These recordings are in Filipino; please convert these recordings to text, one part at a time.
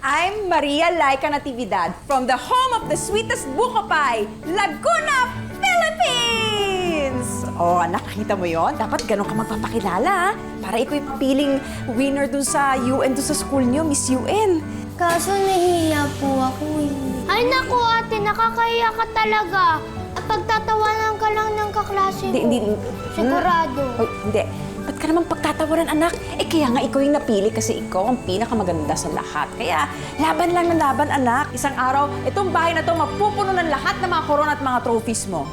I'm Maria Laika Natividad from the home of the sweetest buko pie, Laguna, Philippines! Oh, anak, nakita mo yon? Dapat ganun ka magpapakilala, ha? Para ikaw yung piling winner dun sa UN, dun sa school nyo, Miss UN. Kaso nahihiya po ako eh. Ay naku ate, nakakahiya ka talaga. At pagtatawanan ka lang ng kaklase mo. Hindi. Sigurado. Hoy, hindi. Ba't ka naman pagtatawaran, anak? Eh, kaya nga ikaw yung napili kasi ikaw ang pinakamaganda sa lahat. Kaya, laban lang ng laban, anak. Isang araw, itong bahay na to mapupuno ng lahat ng mga corona at mga trophies mo.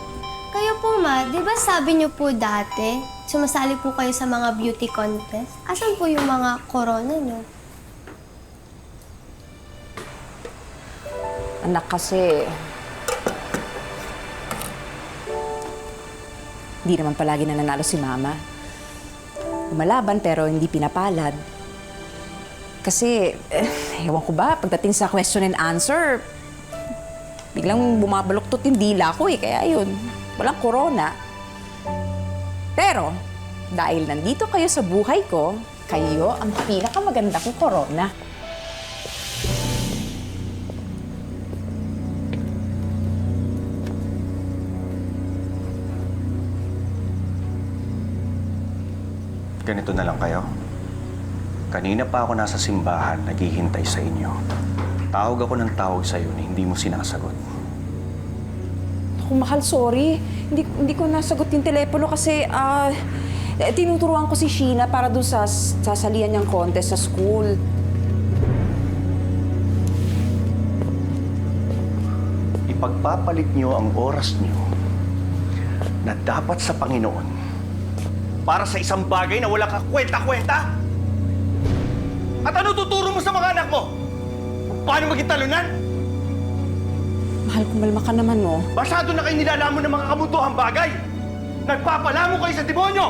Kayo po ma, di ba sabi niyo po dati, sumasali po kayo sa mga beauty contest? Asan po yung mga corona niyo? Anak, kasi... Hindi naman palagi nananalo si Mama. Lumalaban pero hindi pinapalad. Kasi, ewan ko ba, pagdating sa question and answer, biglang bumabaluktot yung dila ko eh. Kaya yun, walang corona. Pero, dahil nandito kayo sa buhay ko, kayo ang pinakamaganda kong corona. Ganito na lang kayo. Kanina pa ako nasa simbahan, naghihintay sa inyo. Tawag ako ng tawag sa'yo na hindi mo sinasagot. Naku, mahal, sorry. Hindi ko nasagot yung telepono kasi tinuturuan ko si Sheena para doon sa sasalihan niyang contest sa school. Ipagpapalit niyo ang oras niyo na dapat sa Panginoon para sa isang bagay na wala ka kwenta-kwenta? At ano tuturo mo sa mga anak mo? Paano maging talunan? Mahal, kumalma ka naman, no? Masyado na kayo nilalamon ng mga kamunduhang bagay. Nagpapalamo kayo sa demonyo!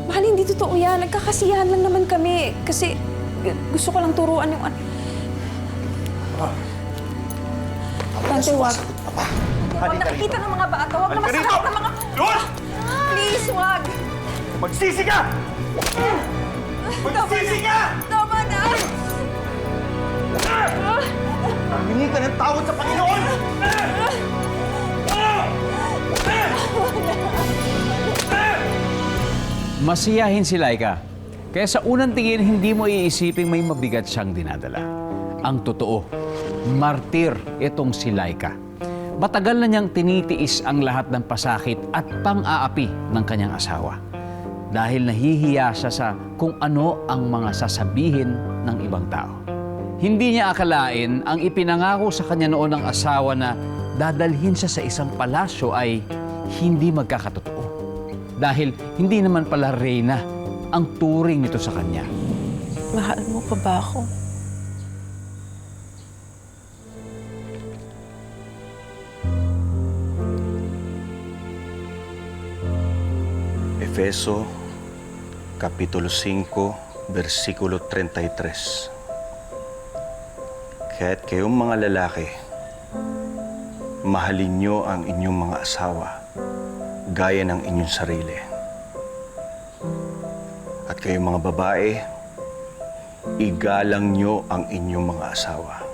Mahal, hindi totoo yan. Nagkakasiyahan lang naman kami. Kasi gusto ko lang turuan yung... Tante, wag. Pag nakikita ng mga bata, wag na masarap ng mga... Doon! Please, wag! Magsisi ka! Magsisi ka! Tama na! Humingi ka ng tawad sa Panginoon! Masiyahin si Laika. Kaya sa unang tingin, hindi mo iisiping may mabigat siyang dinadala. Ang totoo, martir itong si Laika. Matagal na niyang tinitiis ang lahat ng pasakit at pang-aapi ng kanyang asawa. Dahil nahihiya siya sa kung ano ang mga sasabihin ng ibang tao. Hindi niya akalain ang ipinangako sa kanya noon ng asawa na dadalhin siya sa isang palasyo ay hindi magkakatotoo. Dahil hindi naman pala reyna ang turing nito sa kanya. Mahal mo pa ba ako? Efeso, Kapitulo 5, versikulo 33. Kaya't kayong mga lalaki, mahalin niyo ang inyong mga asawa gaya ng inyong sarili. At kayong mga babae, igalang niyo ang inyong mga asawa.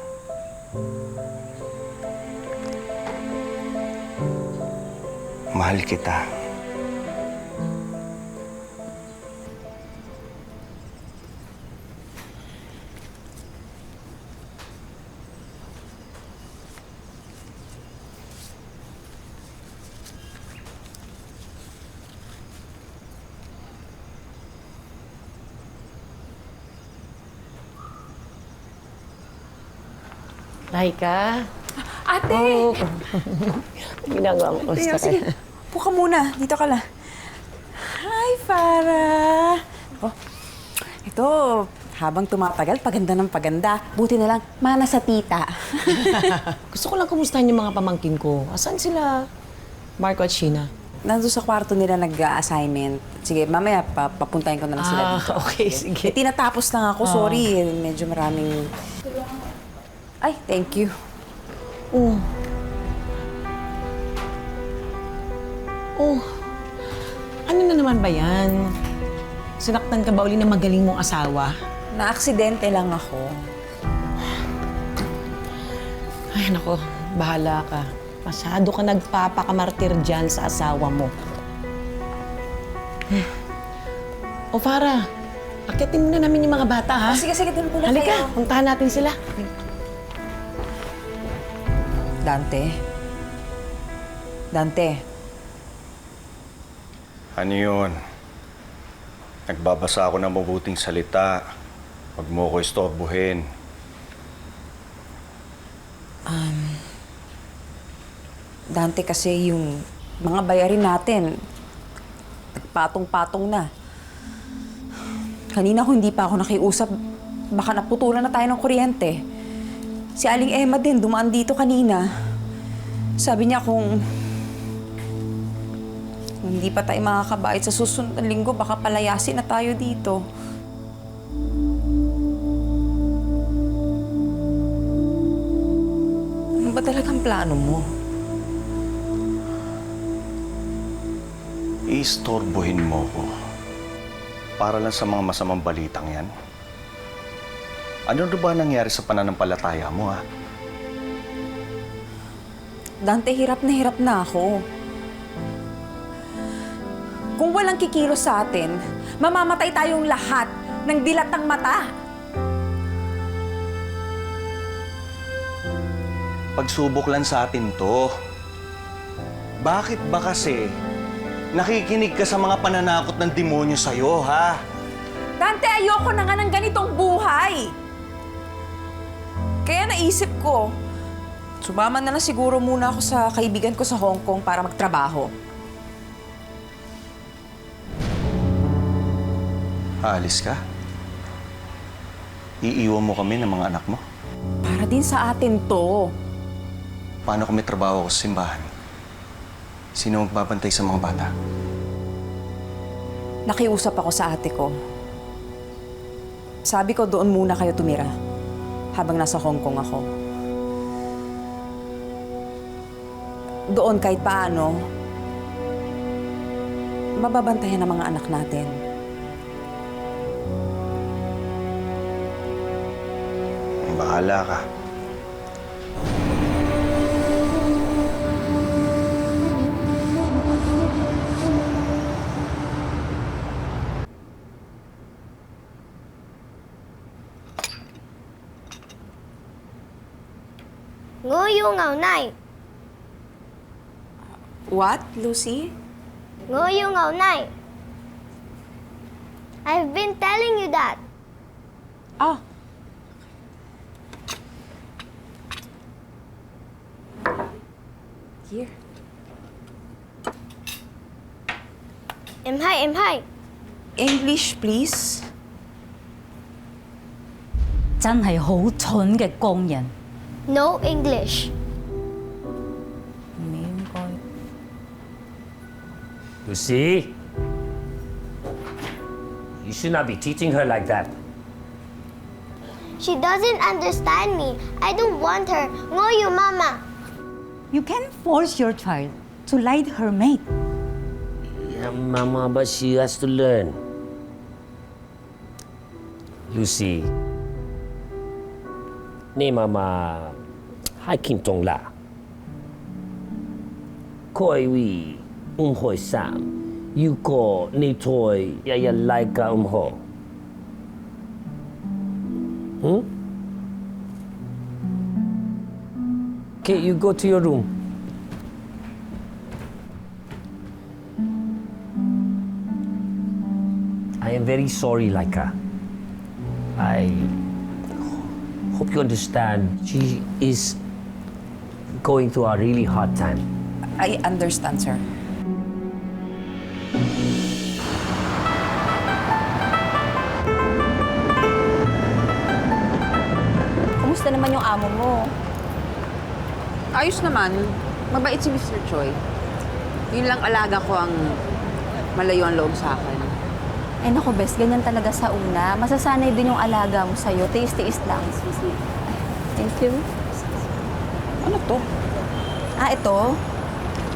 Mahal kita. Laika. Ate! Oh, ginagawa mo. Sige, sige. Puka muna. Dito ka lang. Hi, Farah! Oh, ito, habang tumatagal, paganda ng paganda. Buti na lang, mana sa tita. Gusto ko lang kumustahin yung mga pamangkin ko. Asan sila? Marco at Sheena? Nandun sa kwarto nila nag-assignment. Sige, mamaya papuntahin ko na lang sila dito. Okay, sige. Tinatapos lang ako. Sorry, medyo maraming... Ay, thank you. Oh. Oh. Ano na naman ba yan? Sinaktan ka ba uli ng magaling mong asawa? Na-aksidente lang ako. Ay, nako, bahala ka. Masyado ka nagpapakamartir dyan sa asawa mo. O Farah, akitin na namin yung mga bata, ha? Sige, dun muna Halika, kayo. puntahan natin sila. Dante. Ano yun? Nagbabasa ako ng mabuting salita. Huwag mo ko istorbohin. Dante, kasi yung mga bayarin natin, nagpatong-patong na. Kanina ko hindi pa ako nakiusap, baka naputulan na tayo ng kuryente. Si Aling Emma din, dumaan dito kanina. Sabi niya kung hindi pa tayo makakabayad sa susunod na linggo, baka palayasin na tayo dito. Ano ba talagang plano mo? Istorbohin mo ko. Para lang sa mga masamang balitang yan. Ano ba nangyari sa pananampalataya mo, ha? Dante, hirap na ako. Kung walang kikilos sa atin, mamamatay tayong lahat ng dilatang mata. Pagsubok lang sa atin to. Bakit ba kasi nakikinig ka sa mga pananakot ng demonyo sa'yo, ha? Dante, ayoko na nga ng ganitong buhay. Kaya naisip ko, sumama na lang siguro muna ako sa kaibigan ko sa Hong Kong para magtrabaho. Aalis ka? Iiwan mo kami ng mga anak mo? Para din sa atin to. Paano kung may trabaho ako sa simbahan? Sino magbabantay sa mga bata? Nakiusap ako sa ate ko. Sabi ko, doon muna kayo tumira habang nasa Hong Kong ako. Doon kahit paano, mababantayan ng mga anak natin. Bahala ka. Nguyong ngao nai. What, Lucy? Nguyong ngao nai. I've been telling you that. Ah. Here. Em hai. English, please. 真係好蠢嘅工人。 No English. 唔應該。 Lucy, you should not be teaching her like that. She doesn't understand me. I don't want her. Ngoyo, Mama. You can force your child to like her mate. Yeah, Mama, but she has to learn. Lucy, ni Mama, hai kim tong la. Koi wi hoi sam. You ko ni toy ya like ho. Okay, you go to your room. I am very sorry, Laika. I hope you understand. She is going through a really hard time. I understand, sir. Kumusta naman yung amo mo? Ayos naman. Mabait si Mr. Choi. Yun lang alaga ko ang malayo ang loob sa akin. Ay naku, bes, ganyan talaga sa una. Masasanay din yung alaga mo sa'yo. Tiis-tiis lang. Thank you. Ano to? Ito.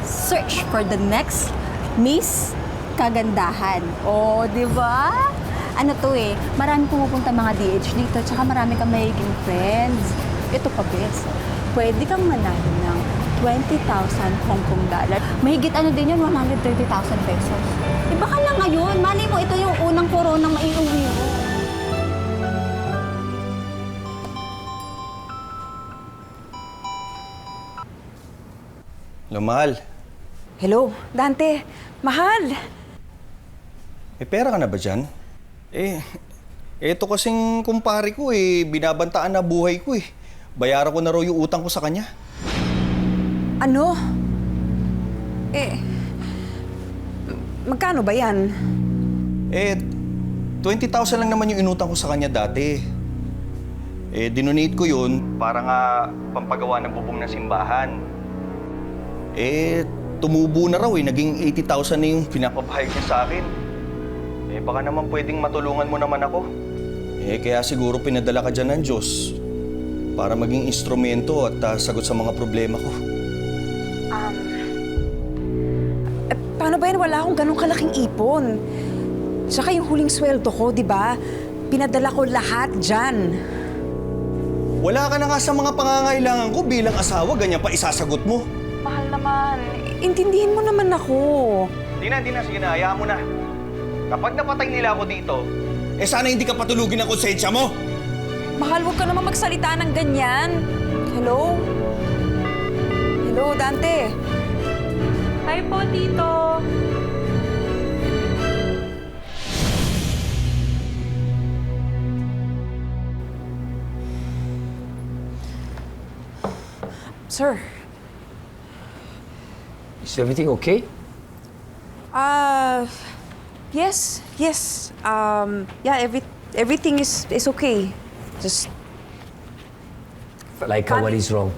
Search for the next Miss Kagandahan. Oh, di ba? Ano to eh, marami pumupunta mga DH dito, tsaka marami kang magiging friends. Ito pa, bes. pwede kang manalo ng 20,000 Hong Kong dollar. Mahigit ano din yun, 130,000 pesos. Eh baka lang ngayon, malay mo ito yung unang koronang maiuwi mo. Mahal, Hello, Dante. Mahal. may pera ka na ba dyan? Eto kasing kumpare ko binabantaan na buhay ko Bayaran ko na raw yung utang ko sa kanya. Ano? Magkano ba yan? 20,000 lang naman yung inutang ko sa kanya dati. Dinonate ko yun para nga pampagawa ng bubong ng simbahan. Tumubo na raw naging 80,000 na yung pinapabahayag niya sa akin. Baka naman pwedeng matulungan mo naman ako. Kaya siguro pinadala ka dyan ng Diyos para maging instrumento at sagot sa mga problema ko. Paano ba yan? Wala akong ganong kalaking ipon. Tsaka yung huling sweldo ko, di ba? Pinadala ko lahat dyan. Wala ka na nga sa mga pangangailangan ko bilang asawa, ganyan pa isasagot mo. Mahal naman. Intindihin mo naman ako. Di na. Sige na. Hayaan mo na. Kapag napatay nila ako dito, sana hindi ka patulugin ang konsensya mo. Mahal, huwag ka naman magsalita ng ganyan. Hello? Hello, Dante. Hi po, Tito. Sir. Is everything okay? Yes. Yeah, everything is okay. Just Laika, what is wrong?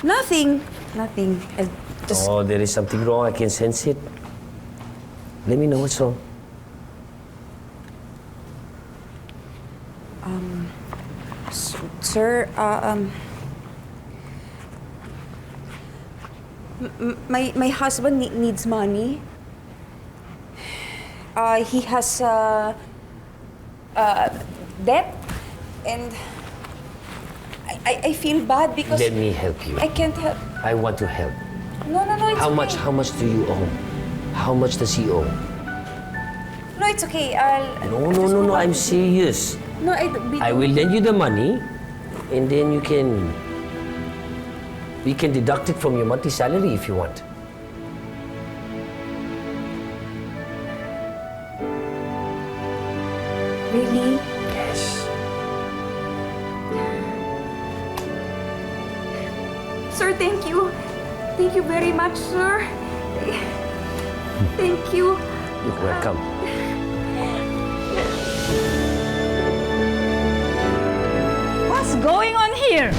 nothing. Just Oh, there is something wrong. I can sense it. Let me know what's wrong. Sir, my husband needs money. He has debt, and I feel bad because Let me help you. I can't help. I want to help. No, it's How okay. much do you owe? How much does he owe? No, it's okay. No, I'm serious. No, I will lend you the money, and then we can deduct it from your monthly salary if you want. Really? Yes. Sir, thank you. Thank you very much, sir. Thank you. You're welcome. What's going on here?